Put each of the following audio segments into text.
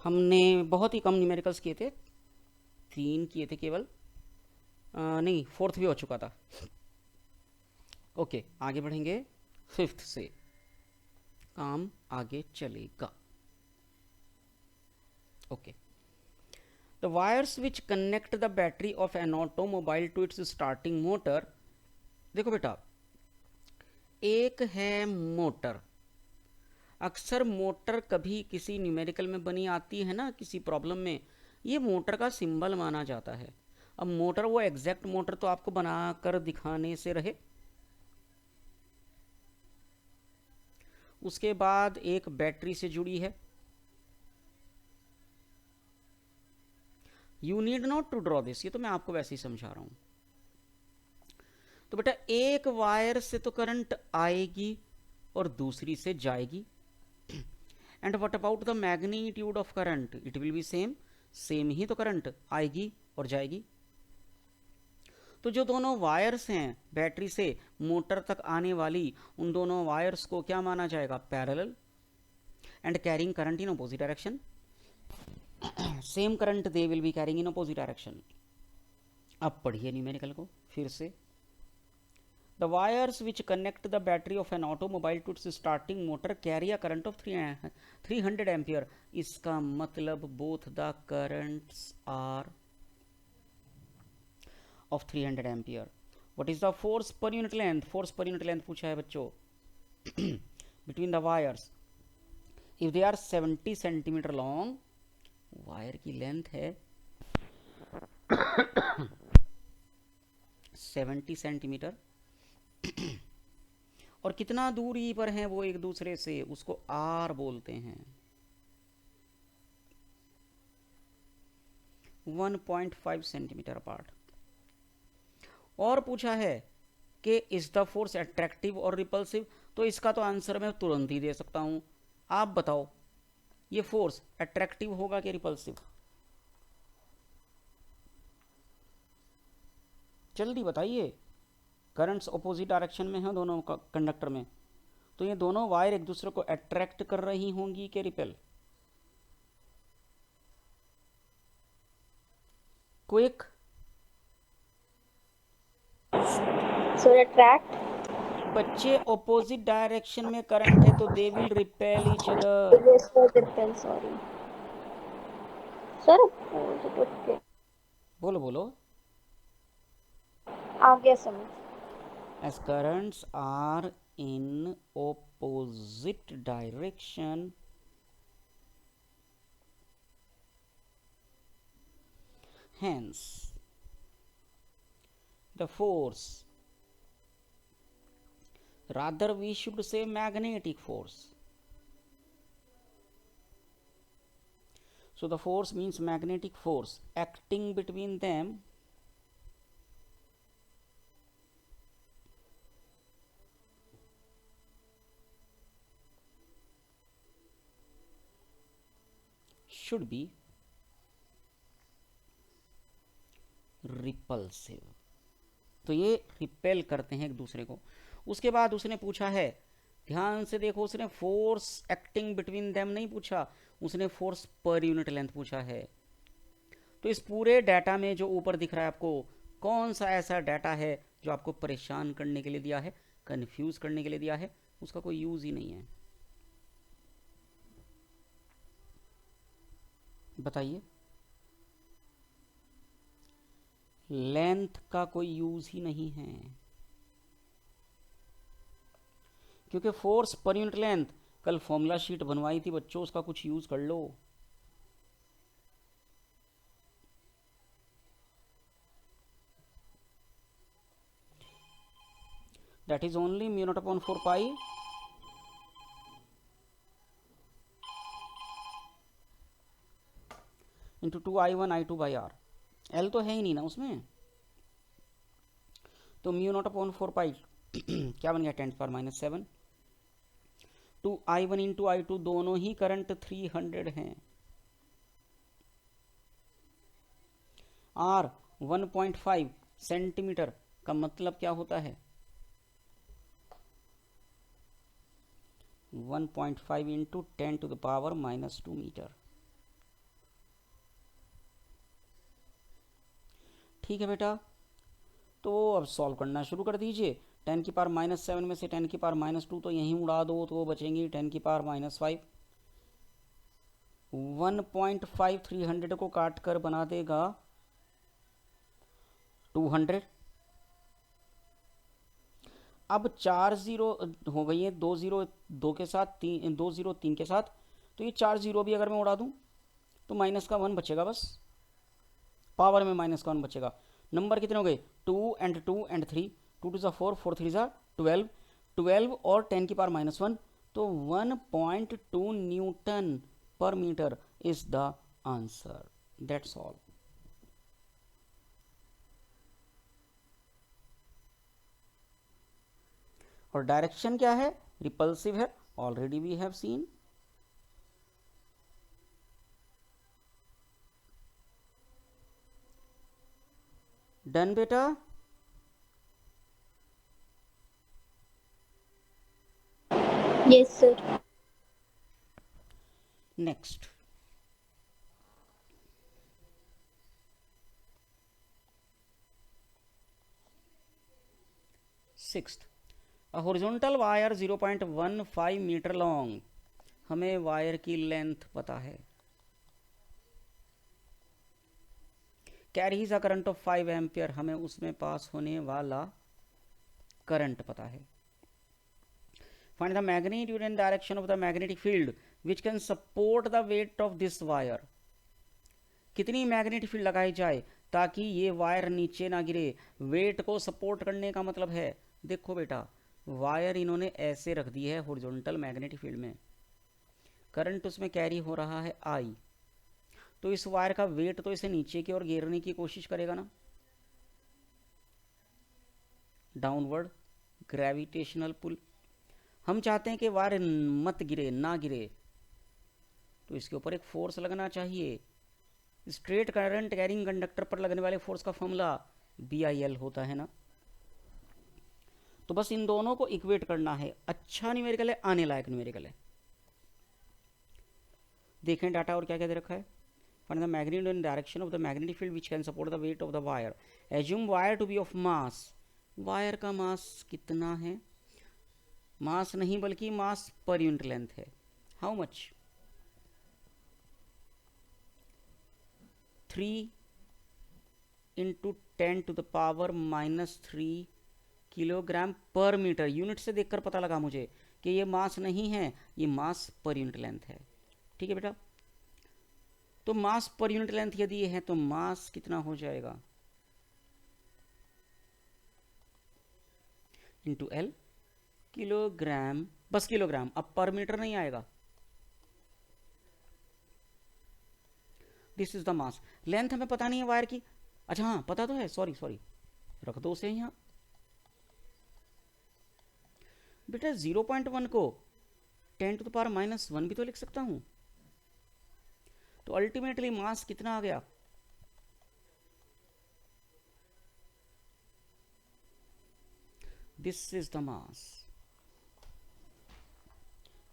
हमने बहुत ही कम न्यूमेरिकल्स किए थे, 3 किए थे केवल। नहीं, 4th भी हो चुका था। ओके, आगे बढ़ेंगे 5th से, काम आगे चलेगा। Okay, the wires which connect the battery of an automobile to its starting motor. देखो बेटा, एक है मोटर। अक्सर मोटर कभी किसी न्यूमेरिकल में बनी आती है ना, किसी प्रॉब्लम में, ये मोटर का सिंबल माना जाता है। अब मोटर, वो एग्जैक्ट मोटर तो आपको बनाकर दिखाने से रहे। उसके बाद एक बैटरी से जुड़ी है। You need not to draw this, ये तो मैं आपको वैसे ही समझा रहा हूं। तो बेटा, एक वायर से तो करंट आएगी और दूसरी से जाएगी। And what about the magnitude of current? It will be same, same ही तो करंट आएगी और जाएगी। तो जो दोनों वायर्स हैं बैटरी से मोटर तक आने वाली, उन दोनों वायर्स को क्या माना जाएगा? Parallel and carrying current in opposite direction. Same current they will be carrying in opposite direction. अब पढ़िए न्यूमेरिकल को फिर से। The wires which connect the battery of an automobile to its starting motor carry a current of 300 ampere. इसका मतलब both the currents are of 300 ampere. What is the force per unit length? Force per unit length पूछा है बच्चों between the wires. If they are 70 centimeter long, wire की length है 70 centimetre और कितना दूरी पर हैं वो एक दूसरे से, उसको आर बोलते हैं। 1.5 सेंटीमीटर अपार्ट। और पूछा है कि इज द फोर्स अट्रैक्टिव और रिपल्सिव। तो इसका तो आंसर मैं तुरंत ही दे सकता हूं। आप बताओ, ये फोर्स अट्रैक्टिव होगा कि रिपल्सिव? जल्दी बताइए। करंट्स ऑपोजिट डायरेक्शन में हैं दोनों कंडक्टर में, तो ये दोनों वायर एक दूसरे को अट्रैक्ट कर रही होंगी कि रिपेल? क्विक। सो अट्रैक्ट। बच्चे, ऑपोजिट डायरेक्शन में करंट है तो they will repel each other. Repel, sorry sir, opposite, okay. बोलो बोलो। आ गया समझ। As currents are in opposite direction, hence the force, rather we should say magnetic force. So the force means magnetic force acting between them should be repulsive. तो ये repel करते हैं एक दूसरे को। उसके बाद उसने पूछा है, ध्यान से देखो, उसने फोर्स एक्टिंग बिटवीन देम नहीं पूछा, उसने फोर्स पर यूनिट लेंथ पूछा है। तो इस पूरे डाटा में जो ऊपर दिख रहा है आपको, कौन सा ऐसा डाटा है जो आपको परेशान करने के लिए दिया है, कंफ्यूज करने के लिए दिया है, उसका कोई यूज ही नहीं है? बताइए। लेंथ का कोई यूज ही नहीं है, क्योंकि फोर्स पर यूनिट लेंथ, कल फॉर्मूला शीट बनवाई थी बच्चों, उसका कुछ यूज कर लो। That is only mu not upon 4 pi into 2I1I2/R। L तो है ही नहीं ना उसमें, तो म्यू नॉट अपॉन 4 पाई क्या बन गया, 10⁻⁷। 2I1 इंटू I2 दोनों ही करंट 300 हैं। R 1.5 सेंटीमीटर का मतलब क्या होता है? 1.5 इंटू 10⁻⁻² मीटर। ठीक है बेटा, तो अब सॉल्व करना शुरू कर दीजिए। 10⁻⁻7 में से 10⁻⁻2 तो यहीं उड़ा दो तो बचेंगी 10⁻⁻5। 1.5 300 को काट कर बना देगा 200। अब 4 जीरो हो गई है, 2 जीरो 2 के साथ, 2 जीरो 3 के साथ, तो ये 4 जीरो भी अगर मैं उड़ा दूं तो माइनस का 1 बचेगा, बस पावर में माइनस का 1 बचेगा। नंबर कितने हो गए? 2 and 2 and 3, 2 to 4, 4 3 12, 12 और 10⁻⁻1, तो 1.2 newton per metre is the answer. That's all. और डायरेक्शन क्या है? रिपल्सिव है, already we have seen. Done बेटा? Yes, sir. Next, sixth, a horizontal wire 0.15 metre long. हमें वायर की लेंथ पता है। Carries a current of 5 ampere, हमें उसमें पास होने वाला करंट पता है। Find the magnitude and direction of the magnetic field which can support the weight of this wire. कितनी मैग्नेटिक फील्ड लगाई जाए ताकि ये वायर नीचे ना गिरे। वेट को सपोर्ट करने का मतलब है, देखो बेटा, वायर इन्होंने ऐसे रख दी है हॉरिजॉन्टल मैग्नेटिक फील्ड में, करंट उसमें कैरी हो रहा है आई, तो इस वायर का वेट तो इसे नीचे की ओर गिरने की कोशिश करेगा ना, डाउनवर्ड ग्रेविटेशनल पुल। हम चाहते हैं कि वायर मत गिरे, ना गिरे, तो इसके ऊपर एक फोर्स लगना चाहिए। स्ट्रेट करंट कैरिंग कंडक्टर पर लगने वाले फोर्स का फॉर्मूला BIL होता है ना। तो बस इन दोनों को इक्वेट करना है। अच्छा न्यूमेरिकल है, आने लायक न्यूमेरिकल है। देखें डाटा और क्या क्या दे रखा है। Find the magnetic and direction of the magnetic field which can support the weight of the wire. Assume wire to be of mass. Wire का मास कितना है? मास नहीं बल्कि मास पर यूनिट लेंथ है। How much? 3 × 10⁻³ kilogram per metre. Unit से देखकर पता लगा मुझे कि ये मास नहीं है, ये मास पर यूनिट लेंथ है। ठीक है बेटा, तो मास पर यूनिट लेंथ यदि ये है तो मास कितना हो जाएगा? इंटू L, किलोग्राम, बस किलोग्राम, अब पर मीटर नहीं आएगा। This is the mass. Length हमें पता नहीं है वायर की। अच्छा हाँ, पता तो है, सॉरी सॉरी, रख दो उसे यहाँ। बेटा 0.1 को 10⁻⁻1 भी तो लिख सकता हूं। तो अल्टीमेटली मास कितना आ गया? This is the mass,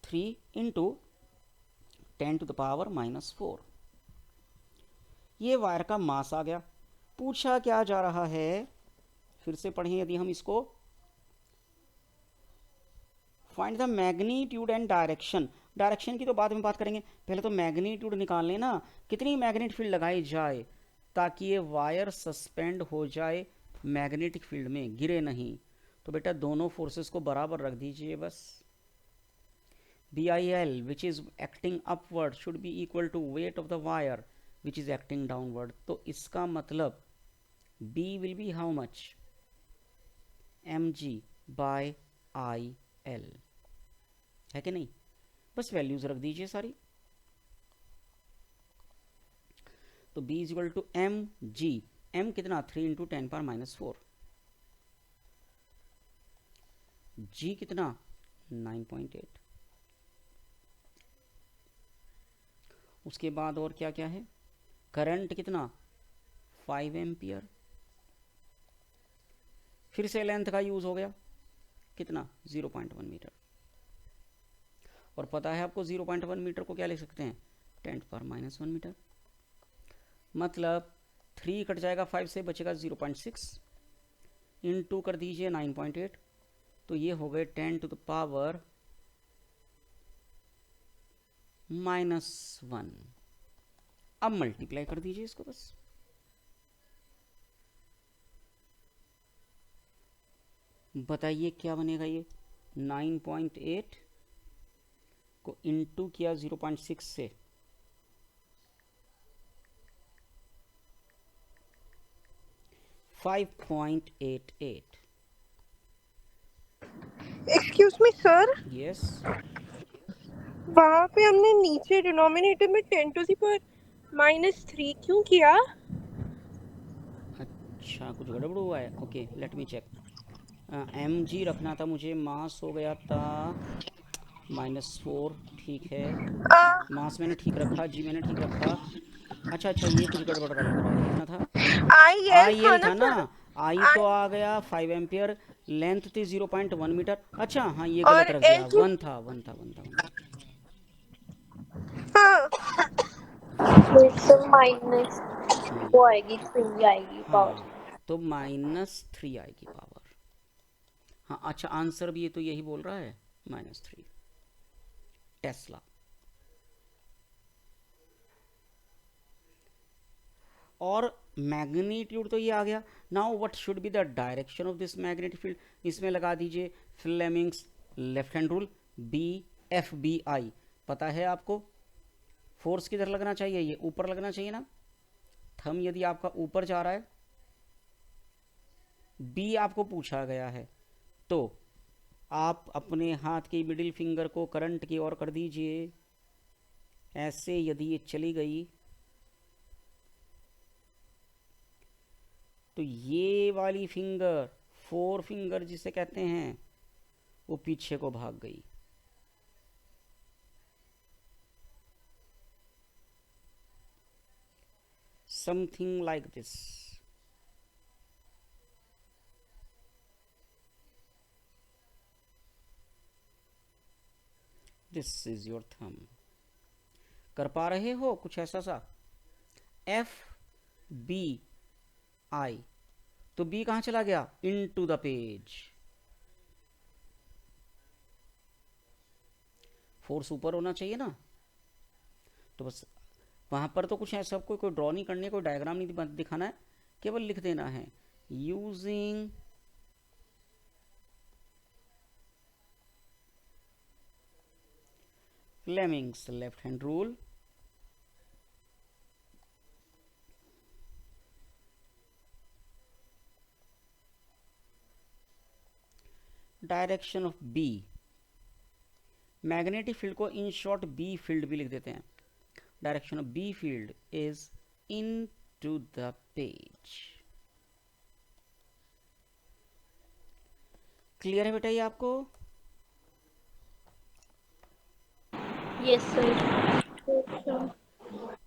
3 × 10⁻⁻4। ये वायर का मास आ गया। पूछा क्या जा रहा है, फिर से पढ़ें यदि हम इसको। Find the magnitude and direction. Direction की तो बाद में बात करेंगे, पहले तो मैग्नीट्यूड निकाल लेना। कितनी मैग्नेटिक फील्ड लगाई जाए ताकि ये वायर सस्पेंड हो जाए मैग्नेटिक फील्ड में, गिरे नहीं। तो बेटा दोनों फोर्सेस को बराबर रख दीजिए बस। BIL which is acting upward should be equal to weight of the wire which is acting downward। तो इसका मतलब B will be how much? mg/IL, है कि नहीं? बस वैल्यूज रख दीजिए सारी। तो B is equal to mg, m कितना? 3 × 10⁻⁻4, g कितना? 9.8। उसके बाद और क्या क्या है? करंट कितना? 5 एम्पियर। फिर से लेंथ का यूज हो गया, कितना? 0.1 मीटर। और पता है आपको 0.1 मीटर को क्या लिख सकते हैं? 10⁻⁻1 मीटर। मतलब 3 कट जाएगा 5 से, बचेगा 0.6, इनटू कर दीजिए 9.8, तो ये हो गए 10 टू द पावर -1। अब मल्टीप्लाई कर दीजिए इसको बस। बताइए क्या बनेगा ये। 9.8 को इनटू किया 0.6 से, $5.88। एक्सक्यूज मी सर, यस, वहाँ पे हमने नीचे डिनोमिनेटर में 10 टू द पावर -3 क्यों किया? अच्छा कुछ गड़बड़ हुआ है। Okay let me check. mg रखना था मुझे, मास हो गया था -4, ठीक है। मास मैंने ठीक रखा, जी मैंने ठीक रखा। अच्छा ये कुछ गड़बड़ लग रहा है। कितना था? आई था ना। सर, आई तो आ गया 5 एम्पियर, लेंथ थी 0.1 मीटर। अच्छा हाँ ये और गलत रख दिया, एल वन था। हाँ तो इससे माइनस हम्म, वो आएगी, 3 आएगी पावर। हाँ तो -3 आएगी पावर। हाँ अच्छा आंसर भी ये तो यही बोल रहा है, -3 टेस्ला। और मैग्नीट्यूड तो ये आ गया। Now what should be the direction of this magnetic field? इसमें लगा दीजिए Fleming's left hand rule, BFBI। पता है आपको फोर्स किधर लगना चाहिए? ये ऊपर लगना चाहिए ना। थंब यदि आपका ऊपर जा रहा है, B आपको पूछा गया है, तो आप अपने हाथ की मिडिल फिंगर को करंट की ओर कर दीजिए। ऐसे यदि ये चली गई तो ये वाली फिंगर, 4 फिंगर जिसे कहते हैं, वो पीछे को भाग गई। Something like this. This is your thumb. कर पा रहे हो कुछ ऐसा सा? FBI, तो B कहां चला गया? Into the page. फोर्स ऊपर होना चाहिए ना, तो बस वहां पर तो कुछ ऐसा कोई ड्रॉ नहीं करनी है, कोई डायग्राम नहीं दिखाना है, केवल लिख देना है using Fleming's left hand rule, direction of B। Magnetic field को इन शॉर्ट B फील्ड भी लिख देते हैं। Direction of B field is into the page. Clear है बेटा ये आपको? Yes sir.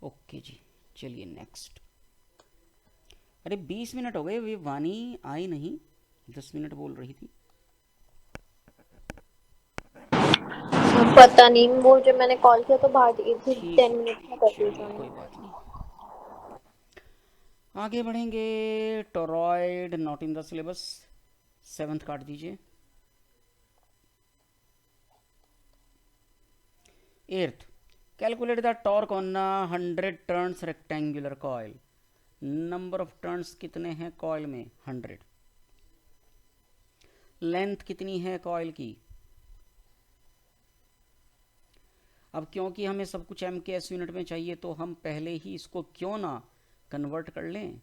ओके जी, चलिए नेक्स्ट। अरे 20 मिनट हो गए, वे वानी आई नहीं, 10 मिनट बोल रही थी। पता नहीं, वो जब मैंने कॉल किया तो बाहर थी, ठीक 10 है मिनट ठीक का है, कर दिया चलिए था कोई उन्होंने। बात नहीं। आगे बढ़ेंगे। Toroid not in the syllabus, 7th काट दीजिए। 8th, calculate the torque on 100 turns rectangular coil. Number of turns कितने हैं कॉइल में? 100। लेंथ कितनी है कॉइल की? अब क्योंकि हमें सब कुछ MKS यूनिट में चाहिए, तो हम पहले ही इसको क्यों ना कन्वर्ट कर लें।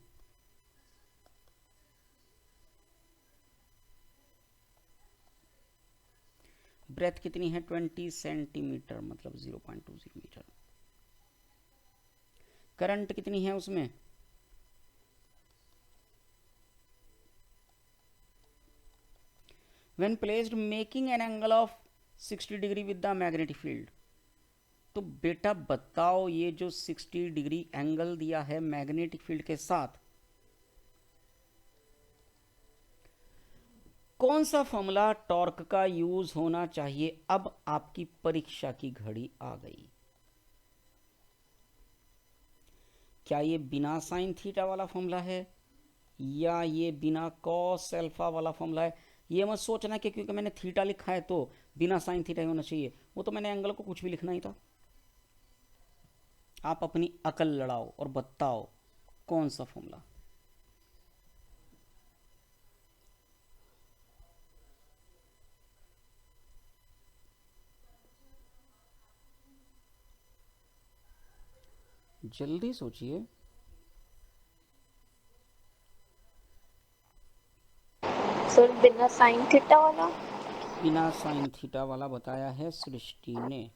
ब्रेथ कितनी है? 20 सेंटीमीटर, मतलब 0.20 मीटर। करंट कितनी है उसमें? when placed making an angle of 60 degree with the magnetic field। तो बेटा बताओ, ये जो 60 डिग्री एंगल दिया है मैग्नेटिक फील्ड के साथ, कौन सा फॉर्मूला टॉर्क का यूज होना चाहिए? अब आपकी परीक्षा की घड़ी आ गई। क्या ये बिना साइन थीटा वाला फॉर्मूला है या ये बिना कॉस अल्फा वाला फॉर्मूला है। ये मत सोचना कि क्योंकि मैंने थीटा लिखा है तो बिना साइन थीटा ही होना चाहिए, वो तो मैंने एंगल को कुछ भी लिखना ही था। आप अपनी अकल लड़ाओ और बताओ कौन सा फॉर्मूला। जल्दी सोचिए। सर बिना साइन थीटा वाला। बिना साइन थीटा वाला बताया है सृष्टि ने।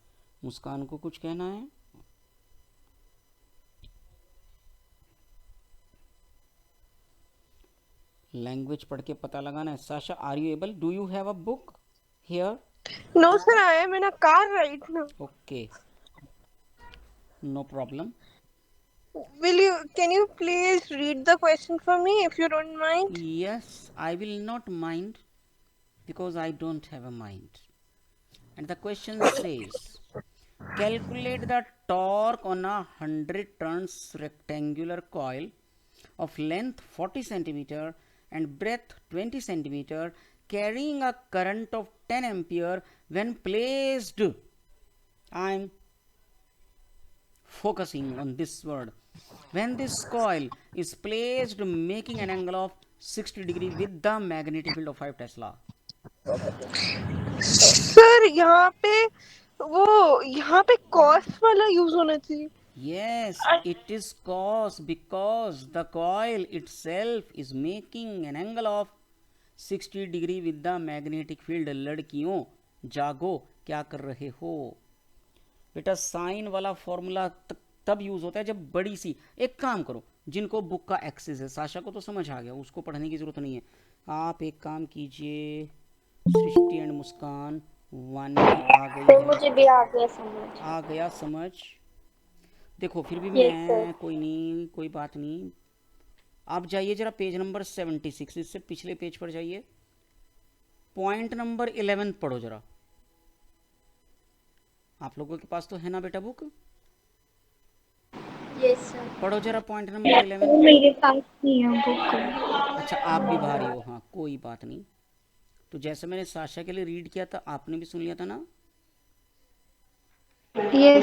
मुस्कान को कुछ कहना है? लैंग्वेज पढ़ के पता लगाना है। Sasha, are you able? Do you have a book here? No sir, I am in a car right now. Okay, no problem. Can you please read the question for me if you don't mind? Yes, I will not mind because I don't have a mind. And the question says, calculate the torque on a 100 turns rectangular coil of length 40 centimeter and breadth 20 centimeter carrying a current of 10 ampere when placed. I am focusing on this word. When this coil is placed making an angle of 60 degree with the magnetic field of 5 Tesla. Sir, यहाँ पे cos वाला use होना चाहिए। Yes, it is cos because the coil itself is making an angle of 60 degree with the magnetic field. लड़कियों जागो, क्या कर रहे हो बेटा? साइन वाला फॉर्मूला तब यूज होता है जब बड़ी सी, एक काम करो, जिनको बुक का एक्सेस है, साशा को तो समझ आ गया, उसको पढ़ने की जरूरत नहीं है। आप एक काम कीजिए, सृष्टि एंड मुस्कान, वानी आ गई है, मुझे भी आ गया समझ। आ गया समझ। देखो फिर भी Yes, मैं sir. कोई नहीं, कोई बात नहीं। आप जाइए जरा पेज नंबर 76, इससे पिछले पेज पर जाइए, पॉइंट नंबर 11 पढ़ो जरा। आप लोगों के पास तो है ना बेटा बुक? Yes, sir. पढ़ो जरा पॉइंट नंबर 11। मेरे पास नहीं है बुक। अच्छा, आप भी बाहरी हो, हाँ कोई बात नहीं। तो जैसे मैंने साशा के लिए रीड किया था, आपने भी सुन लिया था ना? Yes.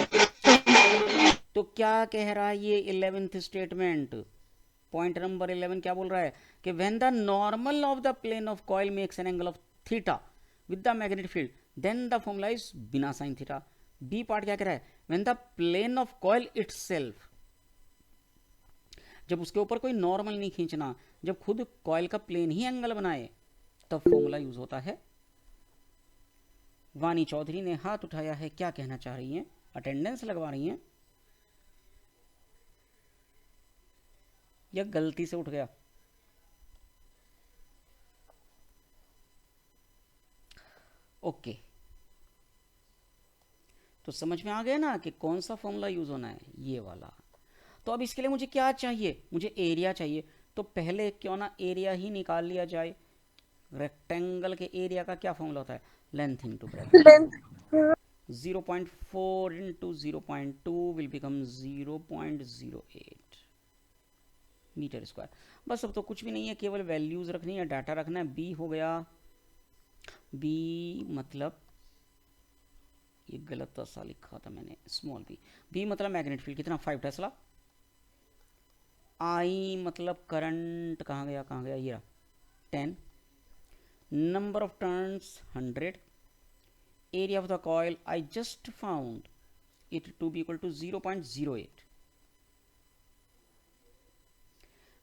तो क्या कह रहा है ये 11th स्टेटमेंट? पॉइंट नंबर 11 क्या बोल रहा है कि when the normal of the plane of coil makes an angle of theta with the magnetic field then the formula is BINA sine theta. B part क्या कह रहा है? When the plane of coil itself, जब उसके ऊपर कोई normal नहीं खींचना, जब खुद कॉइल का प्लेन ही एंगल बनाए, तब फॉर्मूला यूज होता है। वानी चौधरी ने हाथ उठाया है, क्या कहना चाह रही हैं? अटेंडेंस लगवा रही हैं या गलती से उठ गया? ओके, तो समझ में आ गया ना कि कौन सा फॉर्मूला यूज होना है, ये वाला। तो अब इसके लिए मुझे क्या चाहिए? मुझे एरिया चाहिए। तो पहले क्यों ना एरिया ही निकाल लिया जाए। रेक्टेंगल के एरिया का क्या फॉर्मूला होता है? Length into breadth. 0.4 into 0.2 will become 0.08 metre square. बस अब तो कुछ भी नहीं है, केवल वैल्यूज रखनी है, डाटा रखना है। बी हो गया, बी मतलब ये गलत सा लिखा था मैंने, स्मॉल बी। बी मतलब मैग्नेटिक फील्ड कितना? 5 टेस्ला। आई मतलब करंट, कहाँ गया कहाँ गया, ये 10। Number of turns 100। area of the coil I just found it to be equal to 0.08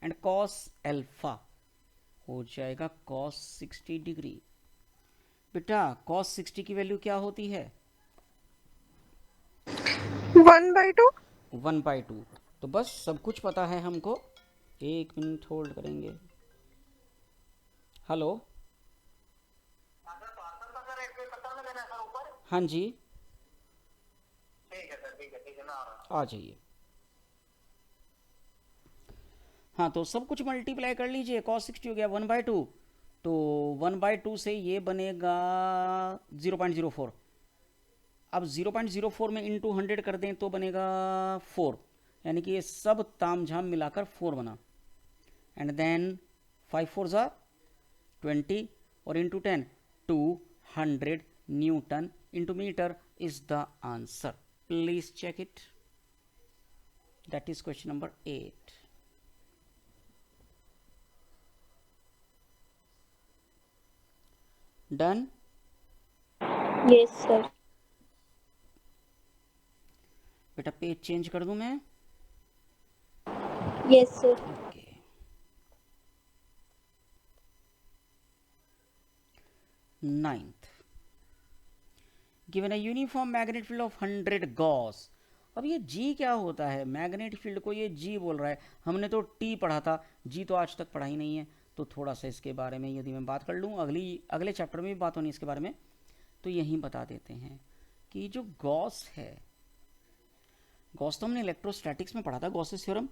and cos alpha हो जाएगा cos 60 डिग्री। बेटा cos 60 की वैल्यू क्या होती है? 1/2। 1/2। तो बस सब कुछ पता है हमको। एक मिनट होल्ड करेंगे। हेलो, हाँ जी, ठीक है सर, ठीक है मैं आ रहा हूँ। आ जाइए। हाँ, तो सब कुछ मल्टीप्लाई कर लीजिए। cos 60 हो गया 1/2, तो 1/2 से ये बनेगा 0.04। अब 0.04 में इंटू 100 कर दें तो बनेगा 4। यानी कि ये सब तामझाम मिलाकर 4 बना, एंड देन 5 4 ज़ा 20 और into 10 200 newton into metre is the answer. Please check it. That is question number 8. Done. Yes, sir. बेटा पेज चेंज कर दूं मैं? Yes, sir. Okay. Ninth, given a uniform magnetic field of 100 gauss. अब ये जी क्या होता है? मैग्नेटिक फील्ड को ये जी बोल रहा है. हमने तो टी पढ़ा था, जी तो आज तक पढ़ा ही नहीं है. तो थोड़ा सा इसके बारे में यदि मैं बात कर लूँ, अगले चैप्टर में भी बात होनी इसके बारे में, तो यहीं बता देते हैं कि जो गॉस है, गॉस तो हमने इलेक्ट्रोस्टैटिक्स में पढ़ा था, गॉसेस थ्योरम.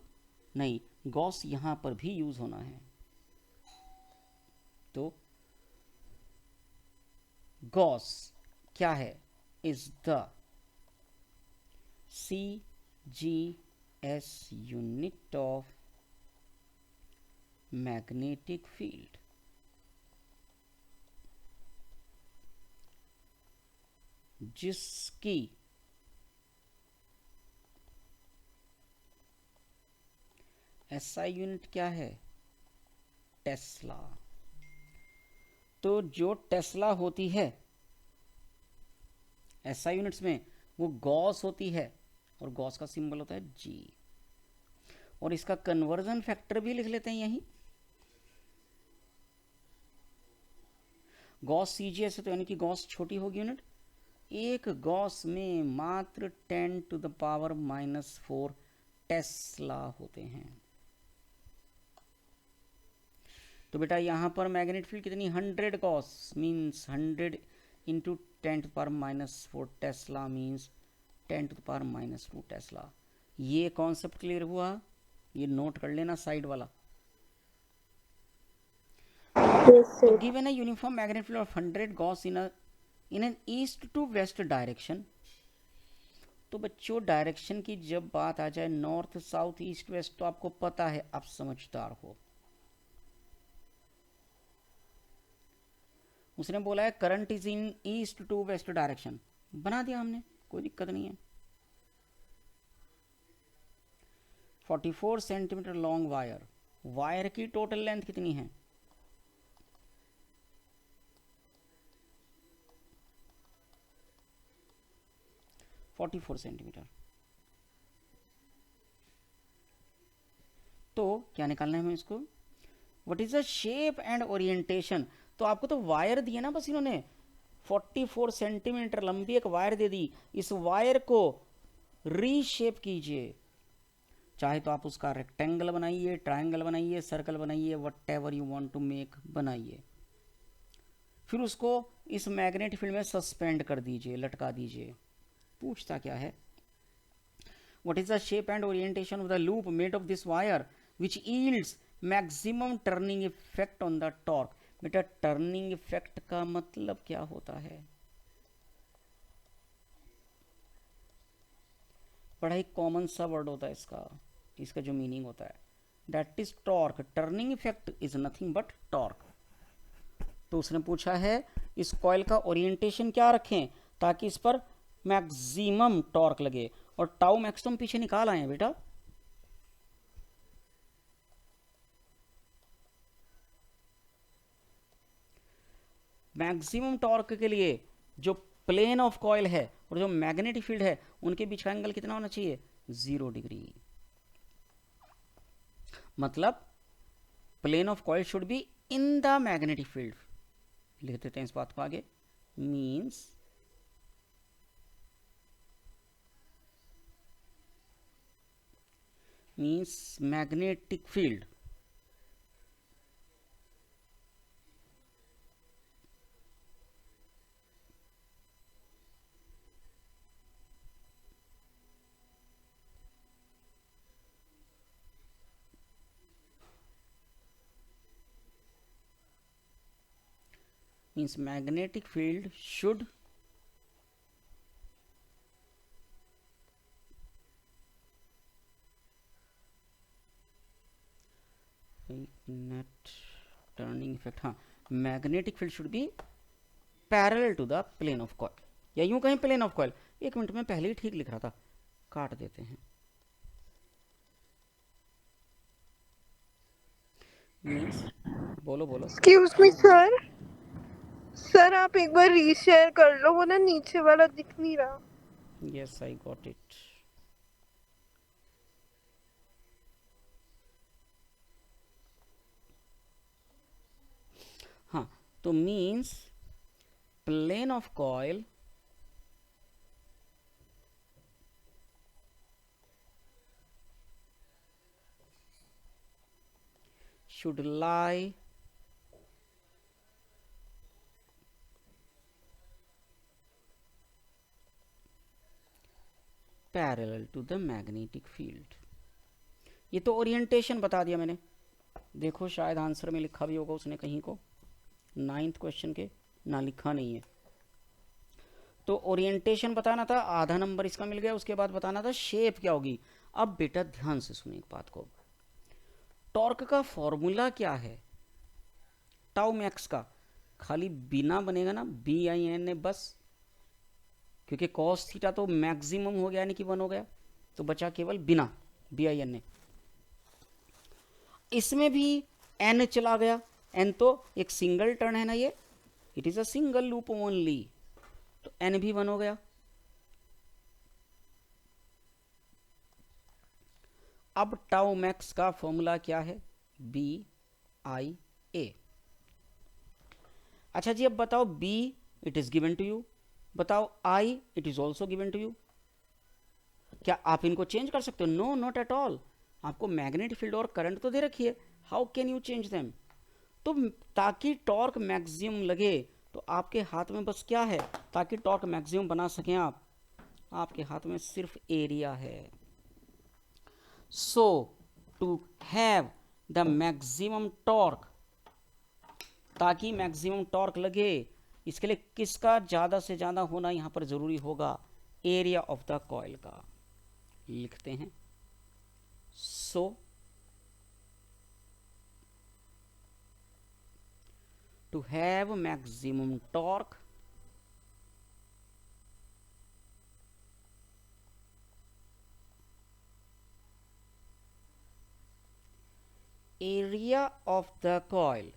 नहीं, गॉस यहाँ पर भी यूज होना है. तो गॉस क्या है? Is the CGS unit of magnetic field. जिसकी SI यूनिट क्या है? टेस्ला. तो जो टेस्ला होती है SI यूनिट्स में, वो गॉस होती है, और गॉस का सिंबल होता है G. और इसका कन्वर्जन फैक्टर भी लिख लेते हैं यहीं. गॉस CGS है तो यानी कि गॉस छोटी होगी यूनिट. एक गॉस में मात्र 10⁻⁻4 टेस्ला होते हैं. तो बेटा यहां पर मैग्नेटिक फील्ड कितनी? 100 Gauss means 100 into 10⁻⁻4 Tesla means 10⁻⁻2 Tesla. ये कॉन्सेप्ट क्लियर हुआ? ये नोट कर लेना साइड वाला. Yes, sir. तो given a uniform magnetic field of 100 gauss in an east to west direction. तो बच्चों डायरेक्शन की जब बात आ जाए, नॉर्थ साउथ ईस्ट वेस्ट, तो आपको पता है, आप समझदार हो. उसने बोला है current is in east to west direction, बना दिया हमने, कोई दिक्कत नहीं है. 44 सेंटीमीटर लॉन्ग वायर. वायर की टोटल लेंथ कितनी है? 44 सेंटीमीटर. तो क्या निकालना है हमें इसको? What is the shape and orientation. तो आपको तो वायर दिया ना, बस इन्होंने 44 सेंटीमीटर लंबी एक वायर दे दी. इस वायर को रीशेप कीजिए. चाहे तो आप उसका रेक्टेंगल बनाइए, ट्रायंगल बनाइए, सर्कल बनाइए, whatever you want to make बनाइए. फिर उसको इस मैग्नेटिक फील्ड में सस्पेंड कर दीजिए, लटका दीजिए. पूछता क्या है? What is the shape and orientation of the loop made of this wire which yields maximum turning effect on the torque. बेटा टर्निंग इफेक्ट का मतलब क्या होता है? बड़ा ही कॉमन सा वर्ड होता है इसका जो मीनिंग होता है, that is torque. Turning effect is nothing but torque. तो उसने पूछा है इस कॉइल का ओरिएंटेशन क्या रखें ताकि इस पर मैक्सिमम टॉर्क लगे. और टाउ मैक्स तो हम पीछे निकाल आए हैं बेटा. मैक्सिमम टॉर्क के लिए जो प्लेन ऑफ कॉइल है और जो मैग्नेटिक फील्ड है, उनके बीच का एंगल कितना होना चाहिए? 0 डिग्री. मतलब plane of coil should be in the magnetic field. लिख देते हैं इस बात को आगे. means magnetic field means magnetic field should net turning effect, हाँ, magnetic field should be parallel to the plane of coil, या यूं कहें प्लेन ऑफ कॉइल। 1 मिनट में पहले ही ठीक लिख रहा था, काट देते हैं। मीन्स बोलो बोलो। एक्सक्यूज मी सर, सर आप एक बार रीशेयर कर लो, वो ना नीचे वाला दिख नहीं रहा। Yes I got it. हाँ, तो means plane of coil should lie parallel to the magnetic field। ये तो ओरिएंटेशन बता दिया मैंने, देखो शायद आंसर में लिखा भी होगा उसने कहीं को, 9th क्वेश्चन के ना लिखा नहीं है। तो ओरिएंटेशन बताना था, आधा नंबर इसका मिल गया। उसके बाद बताना था शेप क्या होगी। अब बेटा ध्यान से सुनिए एक बात को, टॉर्क का फॉर्मूला क्या है टाउ मैक्स का, खाली बिना बनेगा ना BIN बस, क्योंकि कॉस थीटा तो मैक्सिमम हो गया यानी कि 1 हो गया, तो बचा केवल बिना BIN। इसमें भी n चला गया, n तो एक सिंगल टर्न है ना, ये it is a single loop only, तो n भी 1 हो गया। अब टाउ मैक्स का फॉर्मूला क्या है, BIA। अच्छा जी, अब बताओ B it is given to you, बताओ I it is also given to you. क्या आप इनको चेंज कर सकते हो? No, not at all. आपको मैग्नेटिक फील्ड और करंट तो दे रखी है, how can you change them? तो ताकि टॉर्क मैक्सिमम लगे तो आपके हाथ में बस क्या है, ताकि टॉर्क मैक्सिमम बना सकें आप, आपके हाथ में सिर्फ एरिया है। So to have the maximum torque, ताकि मैक्सिमम टॉर्क लगे, इसके लिए किसका ज्यादा से ज्यादा होना यहां पर जरूरी होगा, एरिया ऑफ द कॉइल का। लिखते हैं, सो to have maximum torque, area of the coil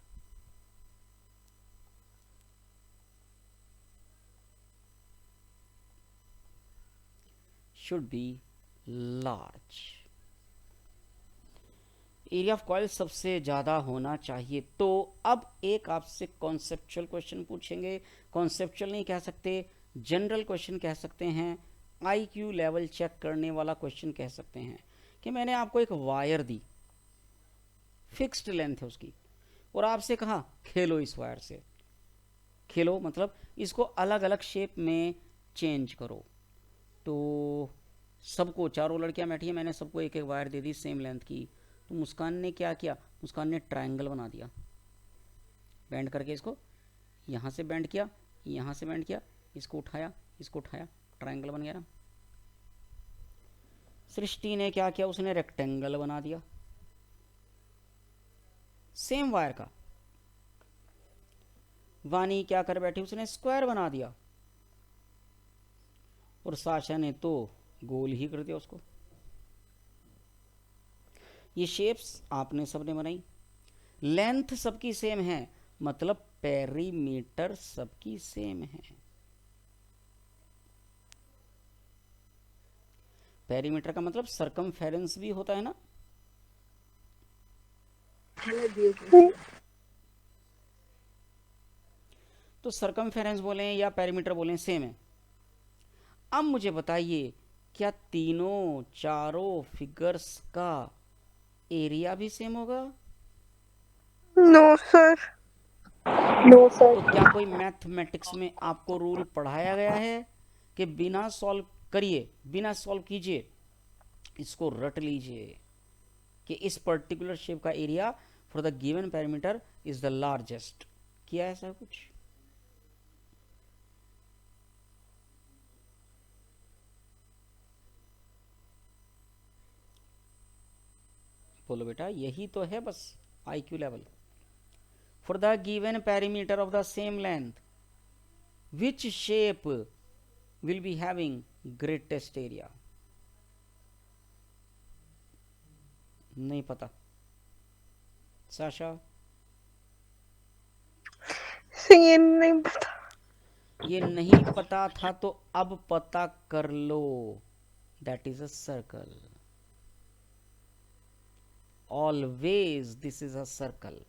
should be large। Area of coil सबसे ज़्यादा होना चाहिए। तो अब एक आपसे कॉन्सेप्चुअल क्वेश्चन पूछेंगे, कॉन्सेप्चुअल नहीं कह सकते, जनरल क्वेश्चन कह सकते हैं, IQ लेवल चेक करने वाला क्वेश्चन कह सकते हैं, कि मैंने आपको एक वायर दी, फिक्स्ड लेंथ है उसकी, और आपसे कहा खेलो इस वायर से। खेलो मतलब इसको अलग अलग शेप में चेंज करो। तो सबको, चारों लड़कियां बैठी हैं, मैंने सबको एक एक wire they the same length की। तो मुस्कान ने क्या किया, मुस्कान ने ट्रायंगल बना दिया, बेंड करके इसको यहाँ से बेंड किया, यहाँ से बेंड किया, इसको उठाया, इसको उठाया, ट्रायंगल बन गया ना। सृष्टि ने क्या किया, उसने रेक्टेंगल बना दिया सेम वायर का। वानी क्या कर बैठी, उसने स्क्वायर बना दिया, और साशा ने तो गोल ही कर दिया उसको। ये शेप्स आपने सबने बनाई, लेंथ सबकी सेम है, मतलब पेरीमीटर सबकी सेम है। पेरीमीटर का मतलब सरकमफेरेंस भी होता है ना। तो सरकमफेरेंस बोलें या पेरीमीटर बोलें, सेम है। अब मुझे बताइए, क्या तीनों चारों फिगर्स का एरिया भी सेम होगा? No sir. No sir. तो क्या कोई मैथमेटिक्स में आपको रूल पढ़ाया गया है कि बिना सॉल्व करिए, बिना सॉल्व कीजिए, इसको रट लीजिए कि इस पर्टिकुलर शेप का area for the given parameter is the largest? किया ऐसा कुछ? बोलो बेटा, यही तो है बस IQ level. For the given perimeter of the same length, which shape will be having greatest area? नहीं पता. साशा, ये नहीं पता. ये नहीं पता था तो अब पता कर लो. That is a circle. Always this is a circle.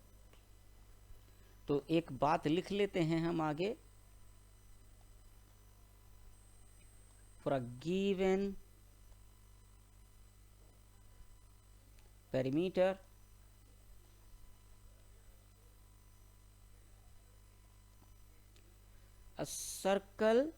तो एक बात लिख लेते हैं हम आगे. For a given perimeter, a circle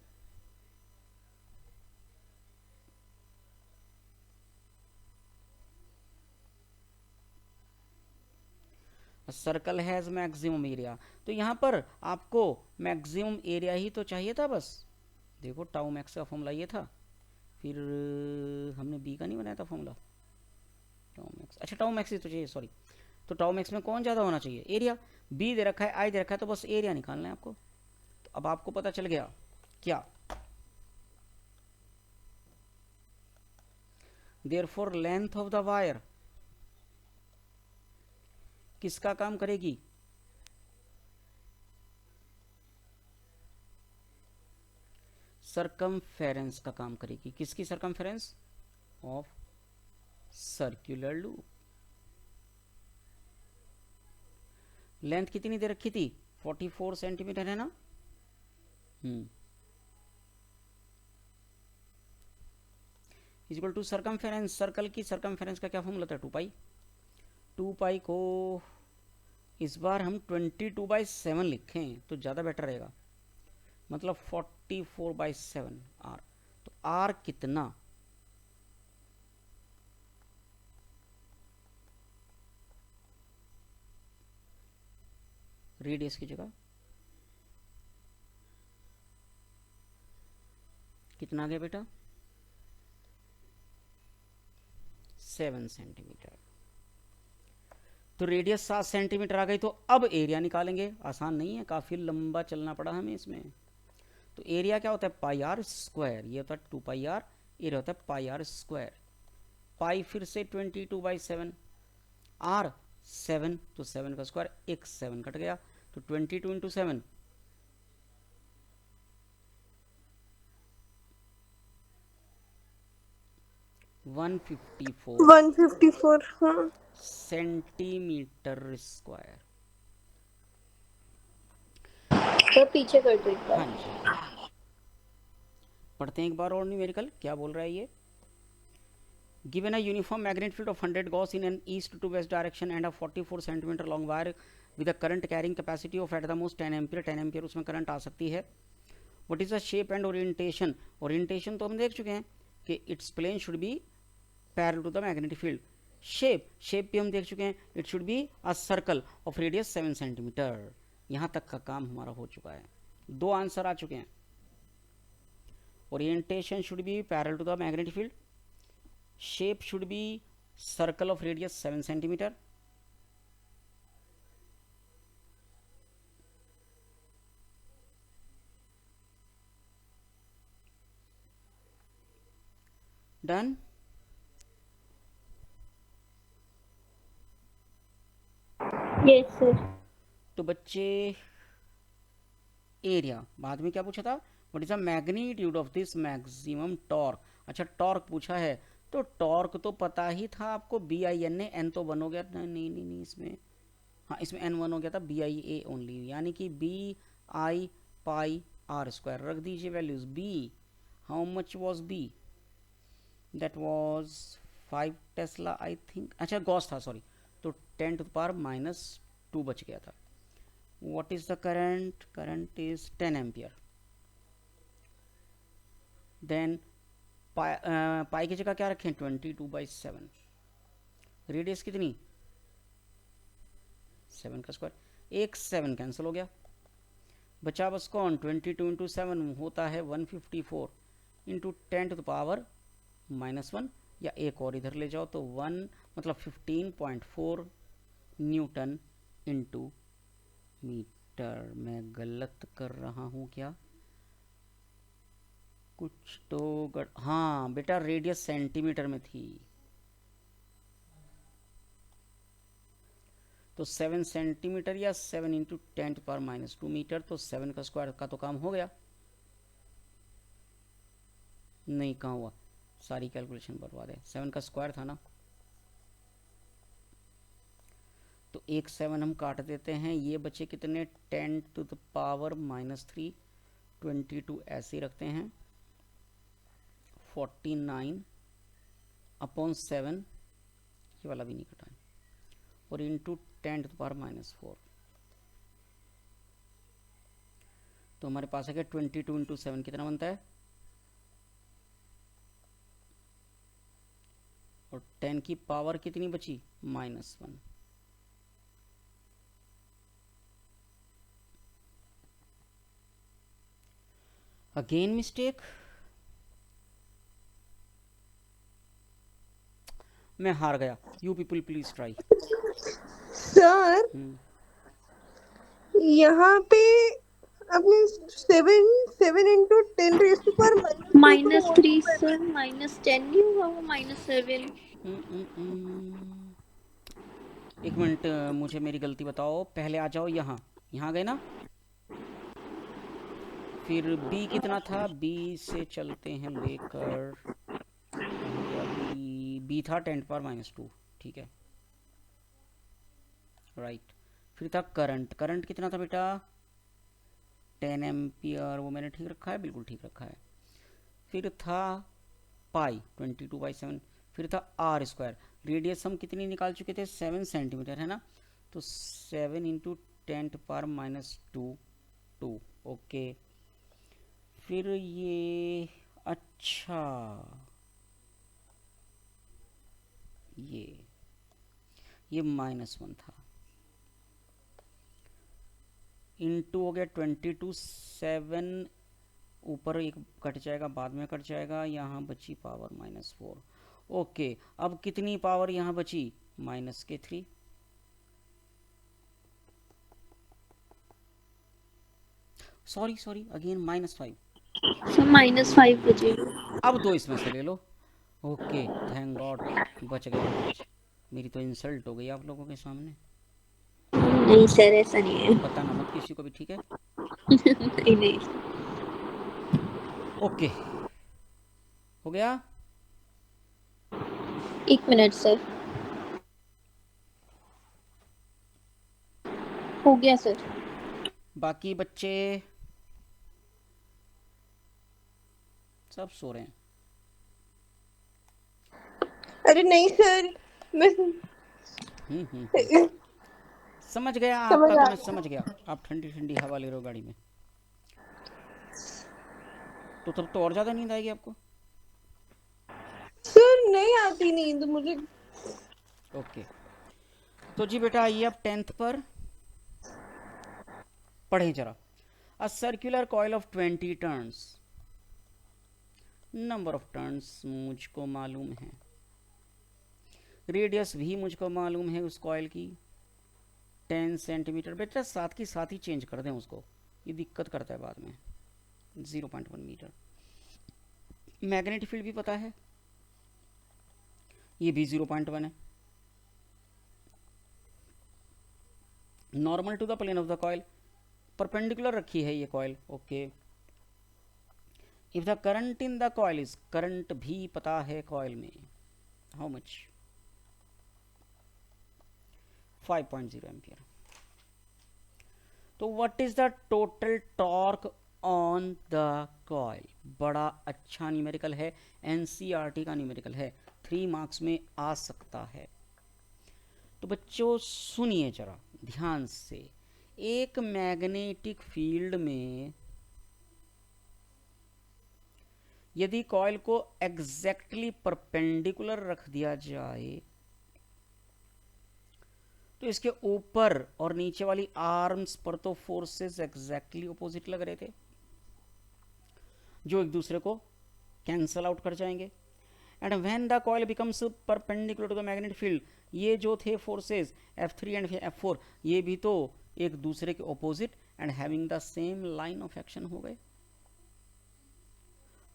circle has maximum area. तो यहाँ पर आपको मैक्सिमम एरिया ही तो चाहिए था बस. देखो टाउ मैक्स का फॉर्मूला ये था. फिर हमने बी का नहीं बनाया था फॉर्मूला. टाउ मैक्स, अच्छा टाउ मैक्स ही तो चाहिए, सॉरी. तो टाउ मैक्स में कौन ज़्यादा होना चाहिए? एरिया. बी दे रखा है, आई दे रखा है, तो बस एरिया निकालना है आपको. तो अब आपको पता चल गया क्या? Therefore length of the wire किसका काम करेगी? सरकमफेरेंस का काम करेगी. किसकी circumference? Of circular loop. Length कितनी दे रखी थी? 44 सेंटीमीटर है ना. Equal to circumference. सर्कल की सरकमफेरेंस का क्या फॉर्मूला था? 2 पाई. 2 पाई को इस बार हम 22/7 लिखें तो ज़्यादा बेटर रहेगा. मतलब 44/7 आर. तो आर कितना? रेडियस की जगह कितना आ गया बेटा? 7 सेंटीमीटर. तो रेडियस 7 सेंटीमीटर आ गई. तो अब एरिया निकालेंगे. आसान नहीं है, काफ़ी लंबा चलना पड़ा हमें इसमें. तो एरिया क्या होता है? पाई आर स्क्वायर. ये होता है 2 पाई आर. एरिया होता है पाई आर स्क्वायर. पाई फिर से 22/7. आर 7, तो 7 का स्क्वायर. एक 7 कट गया. तो 22 इंटू 7 154 हाँ. Centimetre square. तो पीछे कर दो एक बार. हाँ जी, पढ़ते हैं एक बार और न्यूमेरिकल. क्या बोल रहा है ये? Given a uniform magnetic field of 100 Gauss in an east to west direction and a 44 centimeter long wire with a current carrying capacity of at the most 10 ampere. 10 ampere उसमें करंट आ सकती है. What is the shape and orientation? Orientation तो हम देख चुके हैं कि its plane should be parallel to the magnetic field. Shape भी हम देख चुके हैं. It should be a circle of radius 7 centimeter. यहाँ तक का काम हमारा हो चुका है. 2 आंसर आ चुके हैं. Orientation should be parallel to the magnetic field. Shape should be circle of radius 7 centimeter. Done. Yes sir. तो बच्चे एरिया बाद में क्या पूछा था? What is the magnitude of this maximum torque. अच्छा टॉर्क पूछा है. तो टॉर्क तो पता ही था आपको. BIN ने एन तो 1 हो गया. नहीं इसमें, हाँ इसमें N1 हो गया था. BIA ओनली, यानी कि BI पाई आर स्क्वायर. रख दीजिए values. B how much was B? That was 5 tesla I think. अच्छा गॉस था, सॉरी. तो 10 टू द पावर -2 बच गया था. What is the current? Current is 10 ampere. Then pi की जगह क्या रखें? 22/7. रेडियस कितनी? 7 का स्क्वायर. एक 7 कैंसिल हो गया. बचा बस कौन? 22 इंटू 7 होता है 154 इंटू 10 टू द पावर -1. या एक और इधर ले जाओ तो 1 मतलब 15.4 न्यूटन इंटू मीटर। मैं गलत कर रहा हूँ क्या? कुछ तो हाँ बेटा, रेडियस सेंटीमीटर में थी। तो 7 सेंटीमीटर या 7 इंटू 10⁻⁻² मीटर, तो 7 का स्क्वायर का तो काम हो गया। नहीं, कहाँ हुआ, सारी कैलकुलेशन बर्बाद है। 7 का स्क्वायर था ना, तो एक 7 हम काट देते हैं। ये बचे कितने, 10⁻³ 22 ऐसे रखते हैं, 49/7, ये वाला भी नहीं कटा है, और इंटू 10⁻⁻4। तो हमारे पास है कि 22 इंटू 7 कितना बनता है, और 10 की पावर कितनी बची, -1। Again mistake. मैं हार गया। You people please try. Sir यहाँ पे अपने 7 इंटू 10⁻⁻² -3 सर, -10 नहीं हुआ वो, -7। एक मिनट, मुझे मेरी गलती बताओ। पहले आ जाओ यहाँ, यहाँ गए ना, फिर b कितना था, b से चलते हैं लेकर, कहाँ गया b था 10⁻⁻², ठीक है, राइट। फिर था करंट, करंट कितना था बेटा, 10 एम्पियर, वो मैंने ठीक रखा है, बिल्कुल ठीक रखा है। फिर था पाई, 22/7। फिर था आर स्क्वायर, रेडियस हम कितनी निकाल चुके थे, 7 सेंटीमीटर है ना, तो 7 इंटू 10⁻⁻², 2, ओके। फिर ये, अच्छा, ये -1 था, इंटू हो गया 22, 7 ऊपर एक कट जाएगा, बाद में कट जाएगा, यहाँ बची पावर -4। ओके, अब कितनी पावर यहाँ बची, -3। Sorry again -5। सर -5 बचेगा। अब 2 इसमें से ले लो। ओके, थैंक गॉड, बच गया आज। मेरी तो इंसल्ट हो गई आप लोगों के सामने। नहीं सर, ऐसा नहीं है। बताना मत किसी को भी, ठीक है। नहीं नहीं। ओके, हो गया। 1 मिनट सर, हो गया सर। बाकी बच्चे सब सो रहे हैं। अरे नहीं सर, मैं समझ गया समझ आपका, आ तो मैं गया। समझ गया। आप ठंडी ठंडी हवा ले रहे हो गाड़ी में, तो तब तो और ज्यादा नींद आएगी आपको। सर नहीं आती नींद मुझे। ओके, तो जी बेटा आइए अब 10th पर पढ़ें जरा। A circular coil of 20 turns, number of turns मुझको मालूम है, रेडियस भी मुझको मालूम है उस कॉइल की, 10 सेंटीमीटर। बेटा साथ की साथ ही चेंज कर दें उसको, ये दिक्कत करता है बाद में। 0.1 मीटर। मैग्नेटिक फील्ड भी पता है, ये भी 0.1 है। Normal to the plane of the coil, perpendicular रखी है ये coil, okay. If the current in the coil is, current भी पता है कॉइल में, हाउ मच, 5.0 एम्पियर। तो what is the total torque on the coil, बड़ा अच्छा न्यूमेरिकल है, एनसीईआरटी का न्यूमेरिकल है, 3 मार्क्स में आ सकता है। तो बच्चों सुनिए जरा ध्यान से, एक मैग्नेटिक फील्ड में यदि कॉइल को एग्जैक्टली परपेंडिकुलर रख दिया जाए, तो इसके ऊपर और नीचे वाली आर्म्स पर तो फोर्सेस एग्जैक्टली ऑपोजिट लग रहे थे, जो एक दूसरे को कैंसल आउट कर जाएंगे। And when the coil becomes perpendicular to the magnetic field, ये जो थे फोर्सेस F3 एंड F4, ये भी तो एक दूसरे के opposite and having the same line of action हो गए।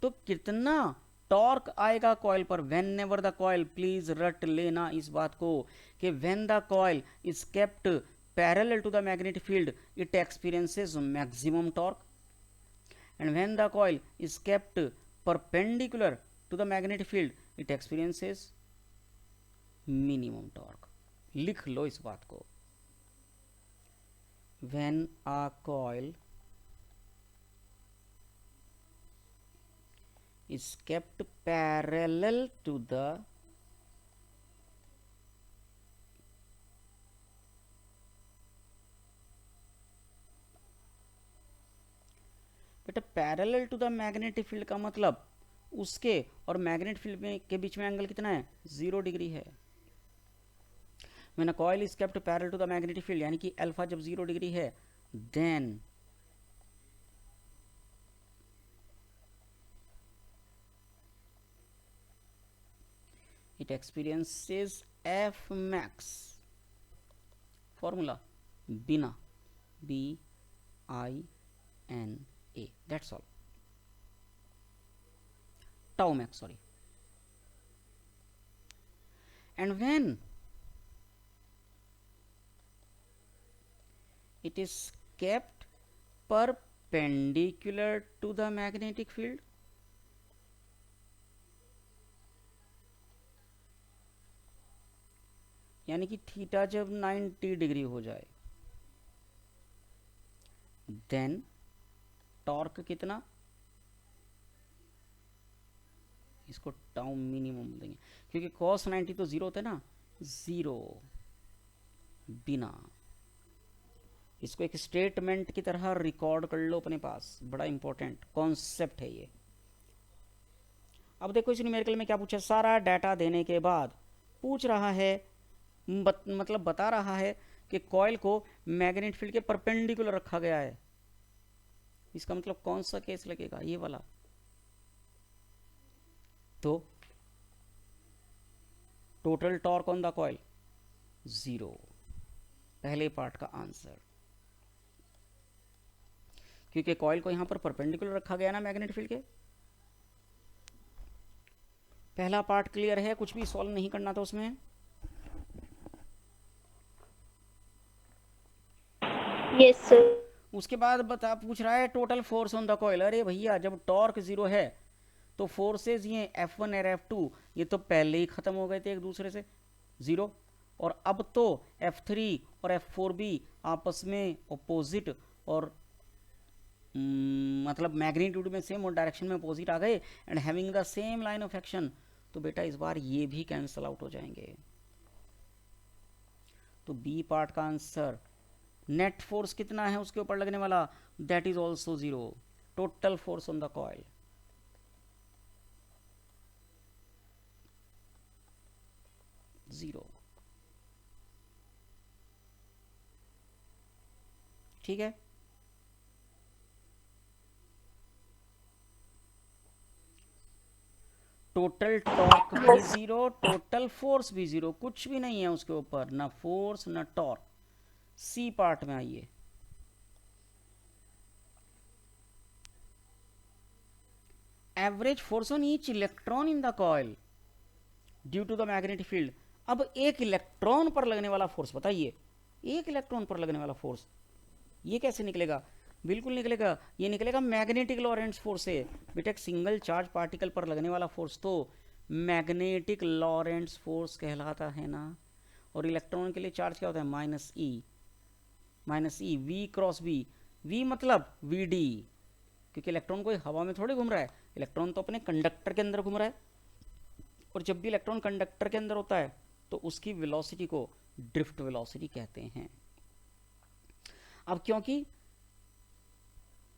तो कितना टॉर्क आएगा कॉइल पर whenever the coil, please रट लेना इस बात को कि when the coil is kept parallel to the magnetic field it experiences maximum torque, and when the coil is kept perpendicular to the magnetic field it experiences minimum torque. लिख लो इस बात को, when a coil is kept parallel to the बेटा parallel to the magnetic field का मतलब उसके और मैग्नेटिक फील्ड में के बीच में एंगल कितना है, 0 डिग्री है। When a coil is kept parallel to the magnetic field यानी कि अल्फा जब 0 डिग्री है, then it experiences F max, formula बिना BINA, that's all, tau max, sorry, and when it is kept perpendicular to the magnetic field, यानी कि theta जब 90 degree हो जाए, देन टॉर्क कितना, इसको टाउ मिनिमम देंगे क्योंकि cos 90 तो 0 होता है ना, 0 बिना। इसको एक स्टेटमेंट की तरह रिकॉर्ड कर लो अपने पास, बड़ा इंपॉर्टेंट कॉन्सेप्ट है ये। अब देखो इस न्यूमेरिकल में क्या पूछा, सारा डाटा देने के बाद पूछ रहा है, मतलब बता रहा है कि कॉइल को मैग्नेटिक फील्ड के परपेंडिकुलर रखा गया है। इसका मतलब कौन सा केस लगेगा, ये वाला। तो total torque on the coil 0, पहले पार्ट का आंसर, क्योंकि कॉइल को यहां पर परपेंडिकुलर रखा गया ना मैग्नेटिक फील्ड के। पहला पार्ट क्लियर है, कुछ भी सॉल्व नहीं करना था उसमें। Yes sir. उसके बाद पूछ रहा है total force on the coil. अरे भैया जब टॉर्क 0 है तो फोर्सेज ये F1 और F2 ये तो पहले ही खत्म हो गए थे एक दूसरे से 0, और अब तो F3 और F4 भी आपस में अपोजिट और मतलब मैग्नीट्यूड में सेम और डायरेक्शन में अपोजिट आ गए and having the same line of action. तो बेटा इस बार ये भी कैंसल आउट हो जाएंगे। तो बी पार्ट का आंसर, नेट फोर्स कितना है उसके ऊपर लगने वाला, that is also 0। Total force on the coil 0। ठीक है, टोटल टॉर्क भी 0, टोटल फोर्स भी 0, कुछ भी नहीं है उसके ऊपर, ना फोर्स ना टॉर्क। सी पार्ट में आइए, average force on each electron in the coil due to the magnetic field. अब एक इलेक्ट्रॉन पर लगने वाला फोर्स बताइए, एक इलेक्ट्रॉन पर लगने वाला फोर्स ये कैसे निकलेगा, बिल्कुल निकलेगा, ये निकलेगा मैग्नेटिक लॉरेंट्ज फोर्स से। बेटा एक सिंगल चार्ज पार्टिकल पर लगने वाला फोर्स तो मैग्नेटिक लॉरेंट्ज फोर्स कहलाता है ना। और इलेक्ट्रॉन के लिए चार्ज क्या होता है, minus E V cross B. V मतलब वी डी, क्योंकि इलेक्ट्रॉन कोई हवा में थोड़ी घूम रहा है, इलेक्ट्रॉन तो अपने कंडक्टर के अंदर घूम रहा है। और जब भी इलेक्ट्रॉन कंडक्टर के अंदर होता है तो उसकी वेलोसिटी को ड्रिफ्ट वेलोसिटी कहते हैं। अब क्योंकि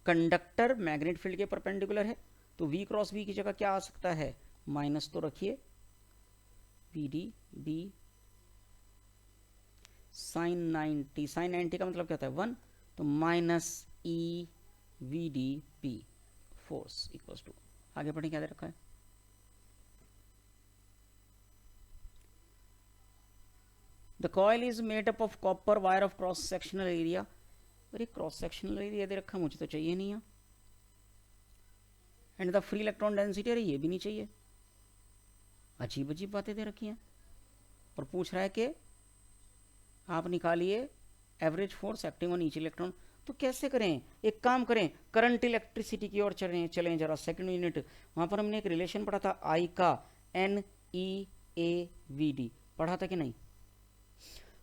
कंडक्टर मैग्नेट फील्ड के परपेंडिकुलर है तो वी क्रॉस बी की जगह क्या आ सकता है, माइनस तो रखिए V D B sine 90। Sine 90 का मतलब क्या होता है 1, तो minus E V D P force equals to, आगे पढ़े क्या दे रखा है, the coil is made up of copper wire of cross sectional area. अरे क्रॉस सेक्शनल एरिया दे रखा, मुझे तो चाहिए नहीं है। And the free electron density, अरे ये भी नहीं चाहिए। अजीब अजीब बातें दे रखी हैं। और पूछ रहा है कि आप निकालिए average force acting on each electron. तो कैसे करें? एक काम करें, करंट इलेक्ट्रिसिटी की ओर चलें जरा, सेकंड यूनिट। वहां पर हमने एक रिलेशन पढ़ा था आई का, NEAVD, पढ़ा था कि नहीं?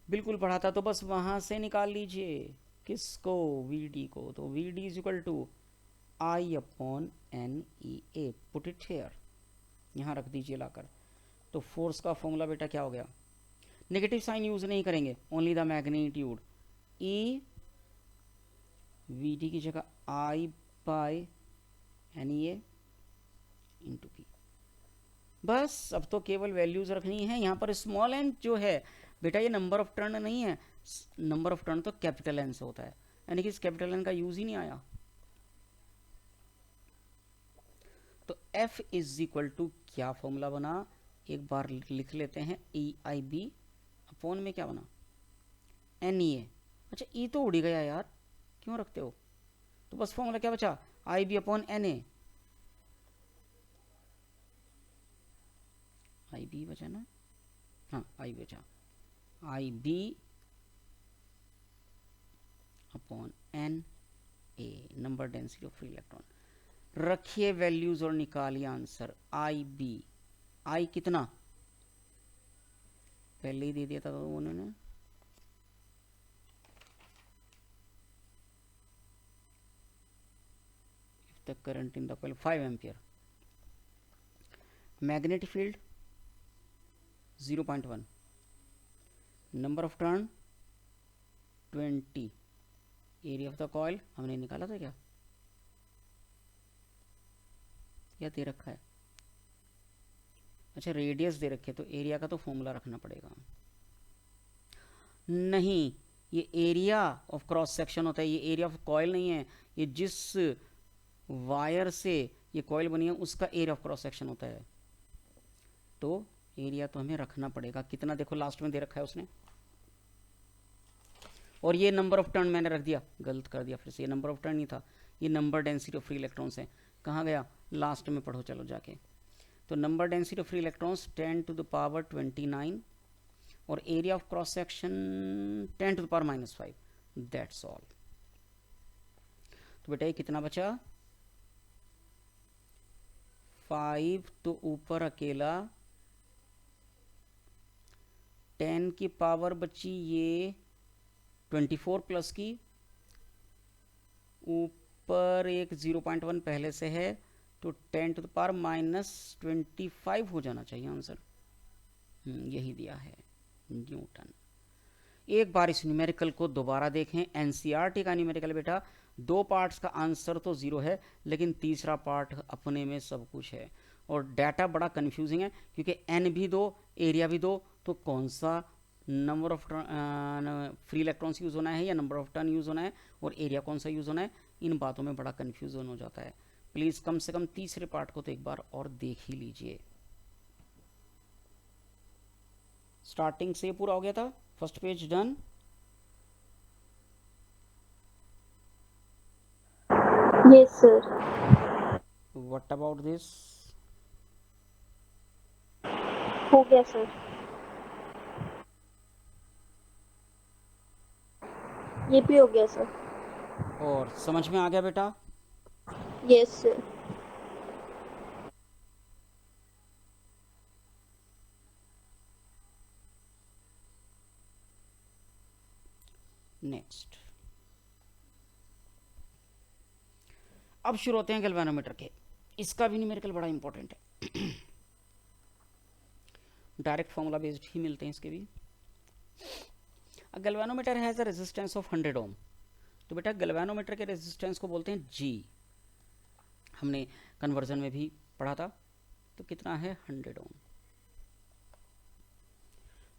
बिल्कुल पढ़ा था। तो बस वहां से निकाल लीजिए किसको, VD को। तो VD is equal to I/NEA। Put it here, यहाँ रख दीजिए लाकर। तो फोर्स का फॉर्मूला बेटा क्या हो गया? नेगेटिव साइन यूज नहीं करेंगे, only the magnitude. E VD की जगह I/NEA इंटू P। बस अब तो केवल वैल्यूज रखनी है। यहाँ पर स्मॉल एन जो है बेटा, ये नंबर ऑफ टर्न नहीं है। नंबर ऑफ टर्न तो कैपिटल एन से होता है, यानी कि इस कैपिटल एन का यूज ही नहीं आया। तो F इज इक्वल टू क्या फॉर्मूला बना, एक बार लिख लेते हैं। EIB अपॉन में क्या बना, NEA। अच्छा E तो उड़ गया यार, क्यों रखते हो? तो बस फॉर्मूला क्या बचा, IB अपॉन NA। IB बचा ना, हाँ IB बचा, IB upon NA, number density of free electron. रखिए वैल्यूज और निकालिए आंसर। IB, I कितना पहले ही दे दिया था तो उन्होंने, the current in the coil 5 ampere, magnetic field 0.1, number of turn 20, area of the coil हमने निकाला था क्या, या दे रखा है? अच्छा रेडियस दे रखे, तो एरिया का तो फॉर्मूला रखना पड़ेगा। नहीं, ये एरिया ऑफ क्रॉस सेक्शन होता है, ये एरिया ऑफ कॉइल नहीं है। ये जिस वायर से ये कॉइल बनी है उसका एरिया ऑफ क्रॉस सेक्शन होता है। तो एरिया तो हमें रखना पड़ेगा। कितना देखो लास्ट में दे रखा है उसने। और ये नंबर ऑफ टर्न मैंने रख दिया, गलत कर दिया फिर से, ये नंबर ऑफ टर्न नहीं था, ये number density of free electrons है। कहाँ गया, लास्ट में पढ़ो चलो जाके। तो number density of free electrons 10 to the power 29 और area of cross section 10 to the power -5, that's all. तो बेटा ये कितना बचा, 5, तो ऊपर अकेला 10 की पावर बची ये 24 प्लस की, ऊपर एक 0.1 पहले से है, तो 10 टू द पावर -25 हो जाना चाहिए आंसर। यही दिया है न्यूटन। एक बार इस न्यूमेरिकल को दोबारा देखें। एनसीईआरटी का न्यूमेरिकल बेटा 2 पार्ट्स का आंसर तो 0 है, लेकिन तीसरा पार्ट अपने में सब कुछ है। और डाटा बड़ा कंफ्यूजिंग है, क्योंकि एन भी 2, एरिया भी 2, तो कौन सा number of free electrons use होना है या नंबर ऑफ टर्न यूज़ होना है और एरिया कौन सा यूज़ होना है, इन बातों में बड़ा कन्फ्यूजन हो जाता है। प्लीज़ कम से कम तीसरे पार्ट को तो एक बार और देख ही लीजिए। स्टार्टिंग से पूरा हो गया था, first page done. Yes, sir. What about this? हो गया सर। ये भी हो गया सर। और समझ में आ गया बेटा? Yes, sir. नेक्स्ट, अब शुरू होते हैं गैल्वेनोमीटर के। इसका भी न्यूमेरिकल बड़ा इंपॉर्टेंट है। डायरेक्ट फॉर्मूला बेस्ड ही मिलते हैं इसके भी। अ galvanometer has a resistance of 100 ओम। तो बेटा गैल्वेनोमीटर के रेजिस्टेंस को बोलते हैं जी। हमने कन्वर्जन में भी पढ़ा था। तो कितना है, 100 ohm.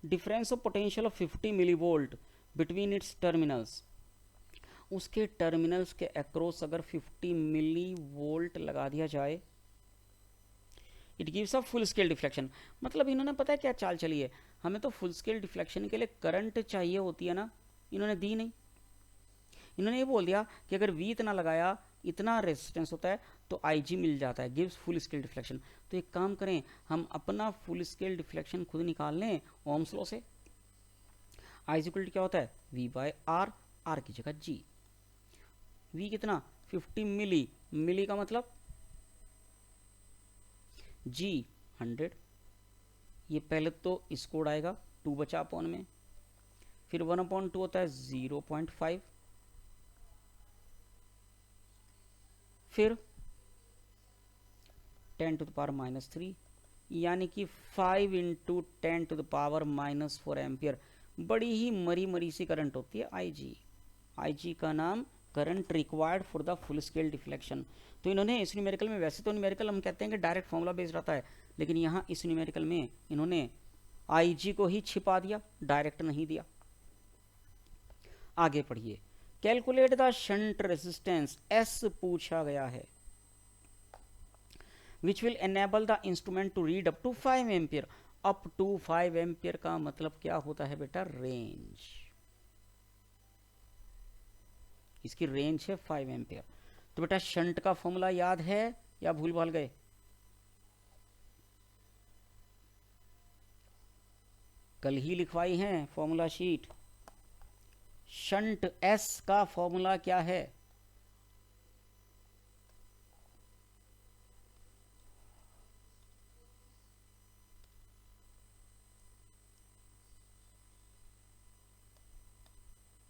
Difference of potential of 50 millivolt between its terminals. उसके टर्मिनल्स के अक्रॉस अगर 50 मिली वोल्ट लगा दिया जाए, it gives a full scale deflection. मतलब इन्होंने पता है क्या चाल चली है, हमें तो फुल स्केल डिफ्लेक्शन के लिए करंट चाहिए होती है ना, इन्होंने दी नहीं। इन्होंने ये बोल दिया कि अगर V इतना लगाया, इतना रेजिस्टेंस होता है तो IG मिल जाता है, गिव्स फुल स्केल डिफ्लेक्शन। तो एक काम करें, हम अपना फुल स्केल डिफ्लेक्शन खुद निकाल लें ओम्स लॉ से। I इक्वल टू क्या होता है, V बाय R, R की जगह G। V कितना 50 मिली, मिली का मतलब G 100। ये पहले तो इसको उड़ाएगा, 2 बचा अपॉन में, फिर 1/2 होता है 0.5, फिर 10 टू द पावर -3, यानी कि 5 into 10 to the power -4 ampere. बड़ी ही मरी मरी सी करंट होती है IG। IG का नाम current required for the full scale deflection. तो इन्होंने इस न्यूमेरिकल में, वैसे तो न्यूमेरिकल हम कहते हैं कि डायरेक्ट फॉर्मूला बेस्ड रहता है, लेकिन यहाँ इस न्यूमेरिकल में इन्होंने IG को ही छिपा दिया, डायरेक्ट नहीं दिया। आगे पढ़िए, calculate the shunt resistance, S पूछा गया है, which will enable the instrument to read up to 5 ampere. Up to 5 ampere का मतलब क्या होता है बेटा, रेंज। इसकी रेंज है 5 एम्पियर। तो बेटा शंट का फॉर्मूला याद है या भूल भाल गए? कल ही लिखवाई है फॉर्मूला शीट। शंट S का फॉर्मूला क्या है?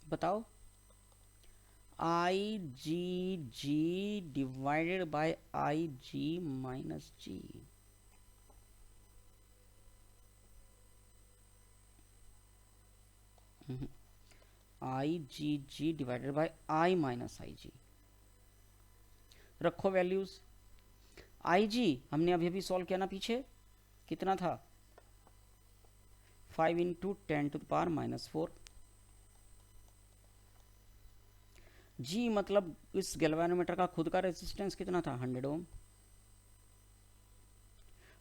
बताओ। IgG divided by IG minus G। IgG divided by I minus IG। रखो वैल्यूज। IG हमने अभी अभी सॉल्व किया ना पीछे, कितना था, 5 into 10 to the power -4। G मतलब इस गैल्वेनोमीटर का खुद का रेजिस्टेंस कितना था, 100 ओम।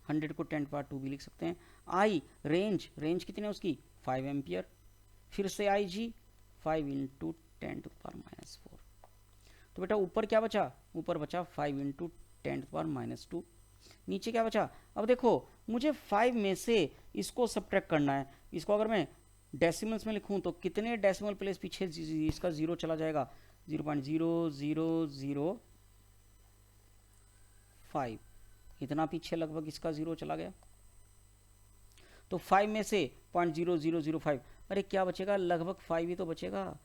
100 को 10 पावर 2 भी लिख सकते हैं। I रेंज, रेंज कितनी है उसकी, 5 एम्पियर। फिर से IG 5 इंटू 10 टू पावर -4। तो बेटा ऊपर क्या बचा, ऊपर बचा 5 इंटू 10 टू पावर -2। नीचे क्या बचा, अब देखो मुझे 5 में से इसको सब्ट्रैक्ट करना है। इसको अगर मैं डेसिमल्स में लिखूं तो कितने डेसिमल प्लेस पीछे इसका जीरो चला जाएगा, 0.00005, इतना पीछे लगभग इसका जीरो चला गया। तो 5 में से 0.0005, अरे क्या बचेगा, लगभग 5 ही तो बचेगा।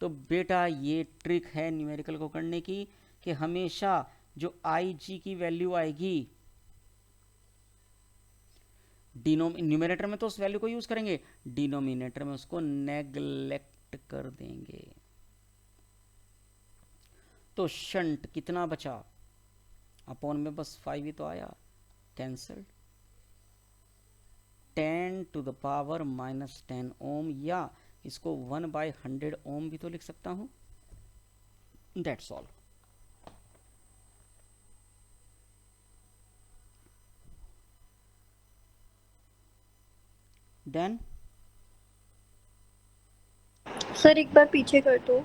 तो बेटा ये ट्रिक है न्यूमेरिकल को करने की कि हमेशा जो IG की वैल्यू आएगी न्यूमेरेटर में तो उस वैल्यू को यूज करेंगे, डिनोमिनेटर में उसको नेग्लेक्ट कर देंगे। तो शंट कितना बचा, अपॉन में बस 5 ही तो आया, कैंसल। 10 टू द पावर -10 ओम, या इसको 1/100 ओम भी तो लिख सकता हूं। That's all. डन। सर एक बार पीछे कर दो।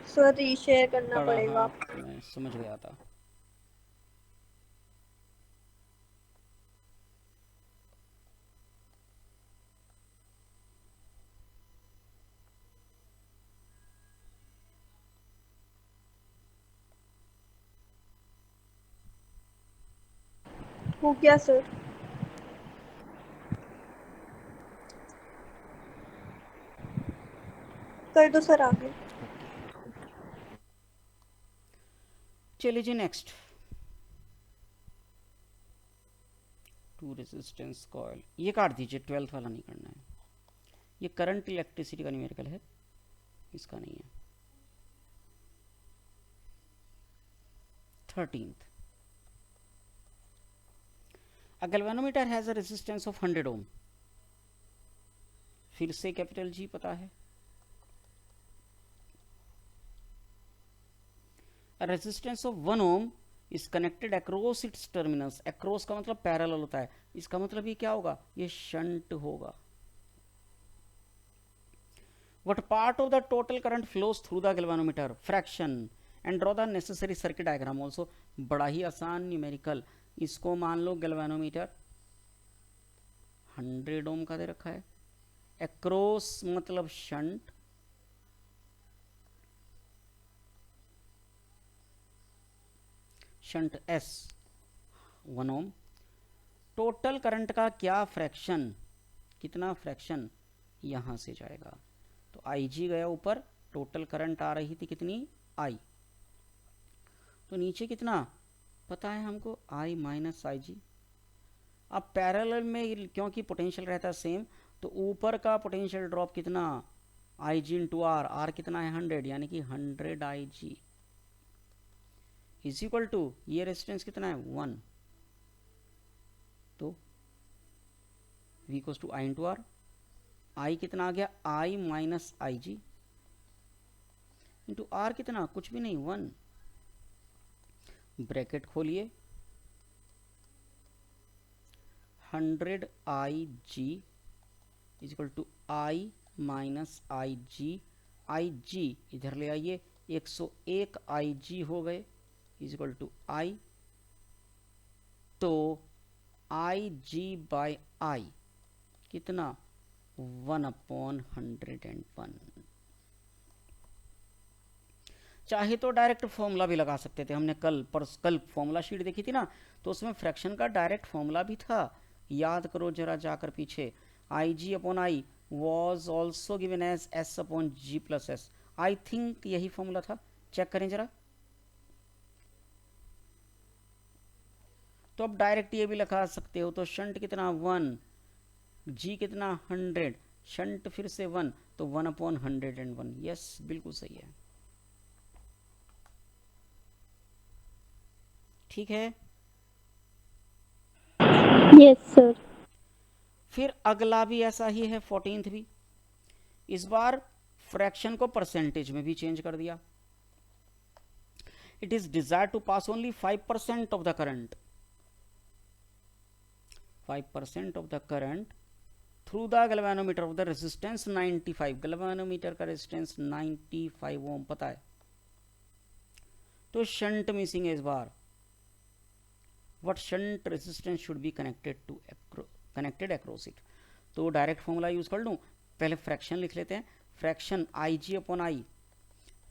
सर रीशेयर करना पड़ेगा। हाँ, मैं समझ गया था। हो गया सर। कर दो सर आगे। चलिए जी नेक्स्ट, टू रेजिस्टेंस कॉइल, ये काट दीजिए, 12th वाला नहीं करना है। ये करंट इलेक्ट्रिसिटी का न्यूमेरिकल है, इसका नहीं है। 13th, a galvanometer has a resistance of 100 ohm। फिर से कैपिटल G पता है। A resistance of 1 ohm is connected across its terminus. Across का मतलब पैरेलल होता है, इसका मतलब ये क्या होगा, ये शंट होगा। What part of the total current flows through the galvanometer? Fraction. And draw the necessary circuit diagram also. बड़ा ही आसान न्यूमेरिकल। इसको मान लो गैल्वेनोमीटर 100 ओम का दे रखा है, एक्रोस मतलब शंट, शंट एस 1 ओम। टोटल करंट का क्या फ्रैक्शन, कितना फ्रैक्शन यहां से जाएगा, तो आई जी गया ऊपर, टोटल करंट आ रही थी कितनी, आई, तो नीचे कितना पता है हमको, आई माइनस आई जी। अब पैरेलल में क्योंकि पोटेंशियल रहता है सेम, तो ऊपर का पोटेंशियल ड्रॉप कितना, I G into R, R कितना है 100, यानी कि 100 I G is equal to, ये रेजिस्टेंस कितना है 1, तो V equals to I into R, I कितना आ गया, I minus I G into R कितना, कुछ भी नहीं 1, ब्रैकेट खोलिए, 100 I G is equal to I minus I G इधर ले आइए, 101 आई जी हो गए इज इक्वल टू आई, तो आई जी बाई आई कितना 1/101। चाहे तो डायरेक्ट फॉर्मूला भी लगा सकते थे, हमने कल फॉर्मूला शीट देखी थी ना, तो उसमें फ्रैक्शन का डायरेक्ट फॉर्मूला भी था, याद करो जरा जाकर पीछे, I G upon I was also given as S upon G plus S, I think यही फॉर्मूला था, चेक करें जरा। तो अब डायरेक्ट ये भी लगा सकते हो, तो शंट कितना 1, जी कितना 100, शंट फिर से 1, तो 1/101, यस बिल्कुल सही है, ठीक है। Yes sir. फिर अगला भी ऐसा ही है, 14th भी, इस बार फ्रैक्शन को परसेंटेज में भी चेंज कर दिया। It is desire to pass only 5% of the current, 5% of the current through the galvanometer of the resistance 95, galvanometer का रेजिस्टेंस 95 ओम पता है, तो शंट मिसिंग है इस बार। What shunt resistance should be connected across it? तो direct formula use कर लूं, पहले फ्रैक्शन लिख लेते हैं, fraction I G upon I,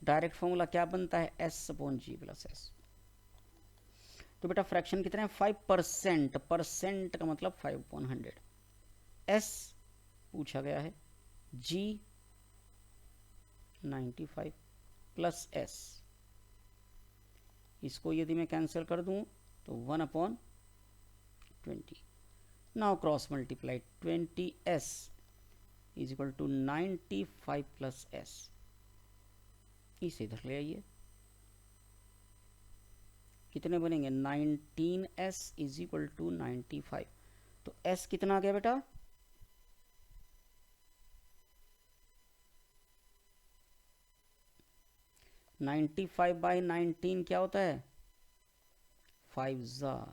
direct formula क्या बनता है, S upon G plus S. तो बेटा फ्रैक्शन कितना है 5%, परसेंट का मतलब 5/100, एस पूछा गया है, जी 95 प्लस एस, इसको यदि मैं कैंसिल कर दूं तो 1/20, now cross multiply 20s is equal to 95 plus S, इसे इधर ले आइए, कितने बनेंगे 19s इज इक्वल टू 95, तो s कितना आ गया बेटा, नाइन्टी 5/19 क्या होता है 5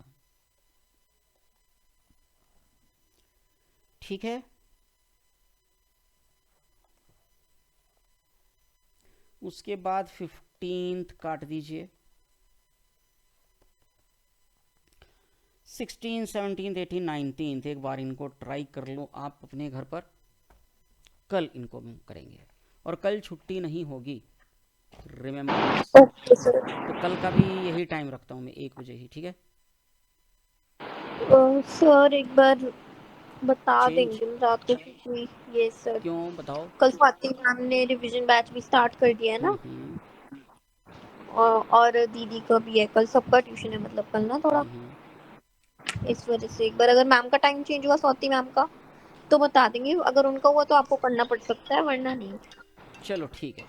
ठीक है। उसके बाद 15th काट दीजिए, 16, 17, 18, 19 एक बार इनको ट्राई कर लो आप अपने घर पर, कल इनको हम करेंगे, और कल छुट्टी नहीं होगी, रिमेम्बर। Okay sir. तो कल का भी यही टाइम रखता हूँ मैं 1 बजे ही, ठीक है। सर एक बार बता Change? देंगे रात को हुई, ये सर क्यों बताओ। कल स्वाति मैम ने रिवीजन बैच भी स्टार्ट कर दिया है ना, और दीदी का भी है, कल सबका ट्यूशन है मतलब कल ना थोड़ा, इस वजह से एक बार अगर मैम का टाइम चेंज हुआ स्वाति मैम का तो बता देंगे, अगर उनका हुआ तो आपको करना पड़ सकता है वरना नहीं। चलो ठीक है।